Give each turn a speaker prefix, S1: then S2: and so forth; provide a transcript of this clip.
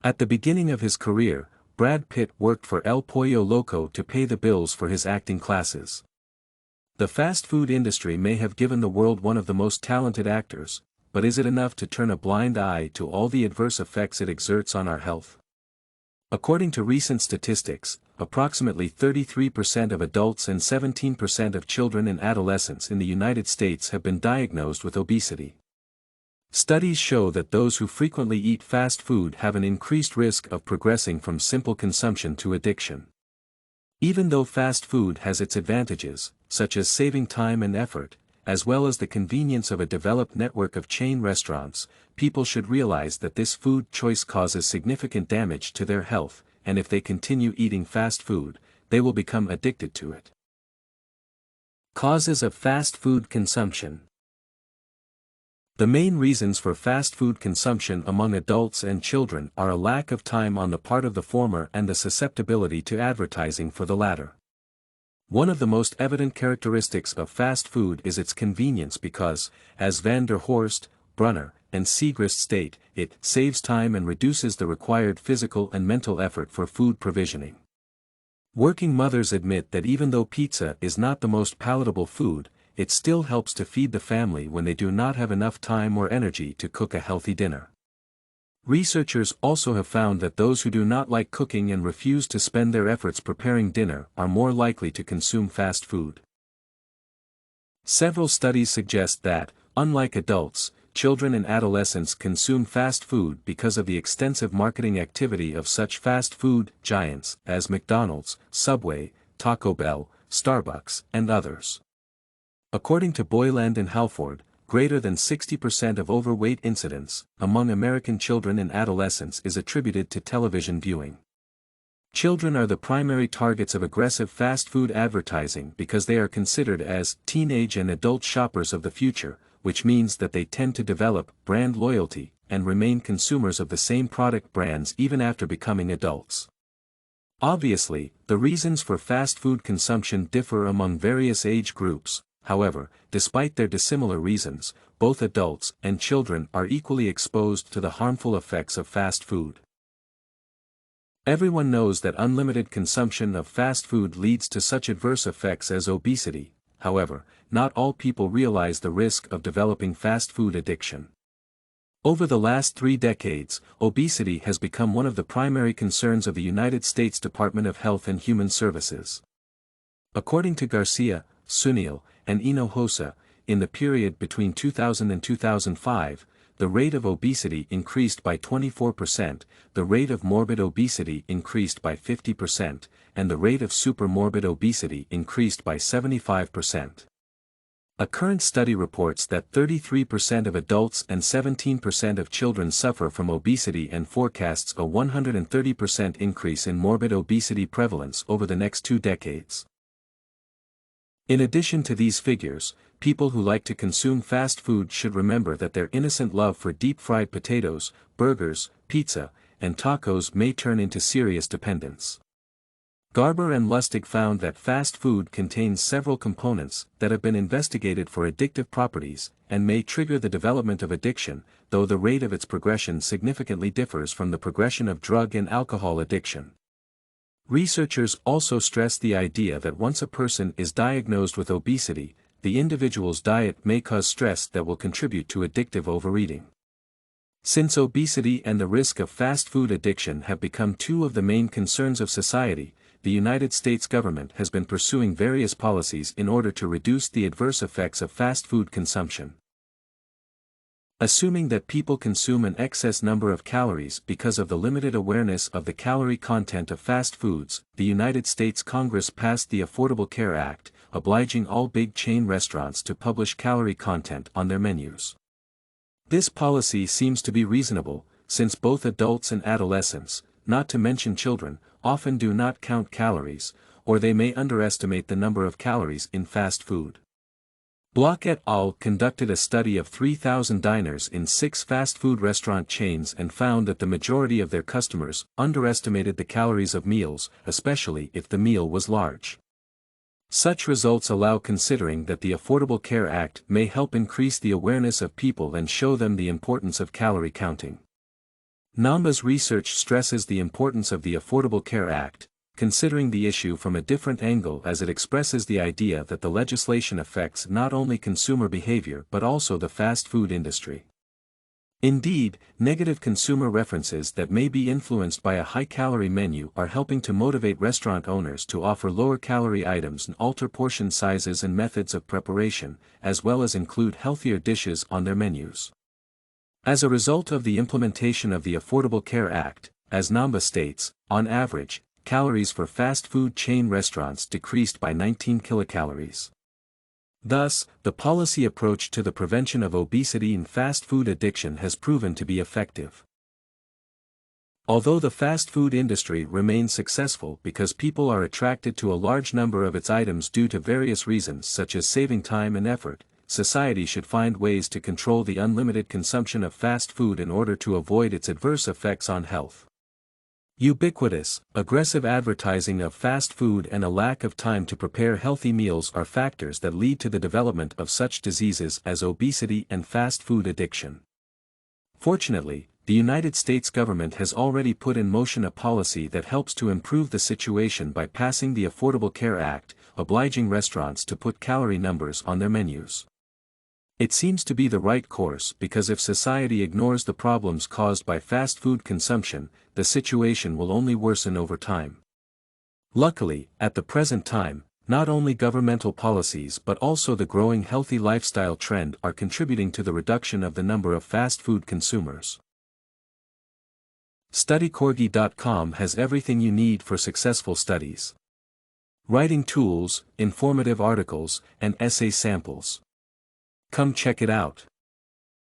S1: At the beginning of his career, Brad Pitt worked for El Pollo Loco to pay the bills for his acting classes. The fast food industry may have given the world one of the most talented actors, but is it enough to turn a blind eye to all the adverse effects it exerts on our health? According to recent statistics, approximately 33% of adults and 17% of children and adolescents in the United States have been diagnosed with obesity. Studies show that those who frequently eat fast food have an increased risk of progressing from simple consumption to addiction. Even though fast food has its advantages, such as saving time and effort, as well as the convenience of a developed network of chain restaurants, people should realize that this food choice causes significant damage to their health, and if they continue eating fast food, they will become addicted to it. Causes of fast food consumption. The main reasons for fast food consumption among adults and children are a lack of time on the part of the former and the susceptibility to advertising for the latter. One of the most evident characteristics of fast food is its convenience because, as Van der Horst, Brunner, and Segrist state, it saves time and reduces the required physical and mental effort for food provisioning. Working mothers admit that even though pizza is not the most palatable food, it still helps to feed the family when they do not have enough time or energy to cook a healthy dinner. Researchers also have found that those who do not like cooking and refuse to spend their efforts preparing dinner are more likely to consume fast food. Several studies suggest that, unlike adults, children and adolescents consume fast food because of the extensive marketing activity of such fast food giants as McDonald's, Subway, Taco Bell, Starbucks, and others. According to Boyland and Halford, greater than 60% of overweight incidence among American children and adolescents is attributed to television viewing. Children are the primary targets of aggressive fast food advertising because they are considered as teenage and adult shoppers of the future, which means that they tend to develop brand loyalty and remain consumers of the same product brands even after becoming adults. Obviously, the reasons for fast food consumption differ among various age groups. However, despite their dissimilar reasons, both adults and children are equally exposed to the harmful effects of fast food. Everyone knows that unlimited consumption of fast food leads to such adverse effects as obesity. However, not all people realize the risk of developing fast food addiction. Over the last 3 decades, obesity has become one of the primary concerns of the United States Department of Health and Human Services. According to Garcia, Sunil, and Hinojosa, in the period between 2000 and 2005, the rate of obesity increased by 24%, the rate of morbid obesity increased by 50%, and the rate of supermorbid obesity increased by 75%. A current study reports that 33% of adults and 17% of children suffer from obesity and forecasts a 130% increase in morbid obesity prevalence over the next 2 decades. In addition to these figures, people who like to consume fast food should remember that their innocent love for deep-fried potatoes, burgers, pizza, and tacos may turn into serious dependence. Garber and Lustig found that fast food contains several components that have been investigated for addictive properties and may trigger the development of addiction, though the rate of its progression significantly differs from the progression of drug and alcohol addiction. Researchers also stress the idea that once a person is diagnosed with obesity, the individual's diet may cause stress that will contribute to addictive overeating. Since obesity and the risk of fast food addiction have become 2 of the main concerns of society, the United States government has been pursuing various policies in order to reduce the adverse effects of fast food consumption. Assuming that people consume an excess number of calories because of the limited awareness of the calorie content of fast foods, the United States Congress passed the Affordable Care Act, obliging all big chain restaurants to publish calorie content on their menus. This policy seems to be reasonable, since both adults and adolescents, not to mention children, often do not count calories, or they may underestimate the number of calories in fast food. Bloch et al. Conducted a study of 3,000 diners in 6 fast food restaurant chains and found that the majority of their customers underestimated the calories of meals, especially if the meal was large. Such results allow considering that the Affordable Care Act may help increase the awareness of people and show them the importance of calorie counting. Namba's research stresses the importance of the Affordable Care Act, considering the issue from a different angle as it expresses the idea that the legislation affects not only consumer behavior but also the fast food industry. Indeed, negative consumer references that may be influenced by a high-calorie menu are helping to motivate restaurant owners to offer lower-calorie items and alter portion sizes and methods of preparation, as well as include healthier dishes on their menus. As a result of the implementation of the Affordable Care Act, as Namba states, on average, calories for fast food chain restaurants decreased by 19 kilocalories. Thus, the policy approach to the prevention of obesity and fast food addiction has proven to be effective. Although the fast food industry remains successful because people are attracted to a large number of its items due to various reasons such as saving time and effort, society should find ways to control the unlimited consumption of fast food in order to avoid its adverse effects on health. Ubiquitous, aggressive advertising of fast food and a lack of time to prepare healthy meals are factors that lead to the development of such diseases as obesity and fast food addiction. Fortunately, the United States government has already put in motion a policy that helps to improve the situation by passing the Affordable Care Act, obliging restaurants to put calorie numbers on their menus. It seems to be the right course because if society ignores the problems caused by fast food consumption, the situation will only worsen over time. Luckily, at the present time, not only governmental policies but also the growing healthy lifestyle trend are contributing to the reduction of the number of fast food consumers. StudyCorgi.com has everything you need for successful studies. Writing tools, informative articles, and essay samples. Come check it out.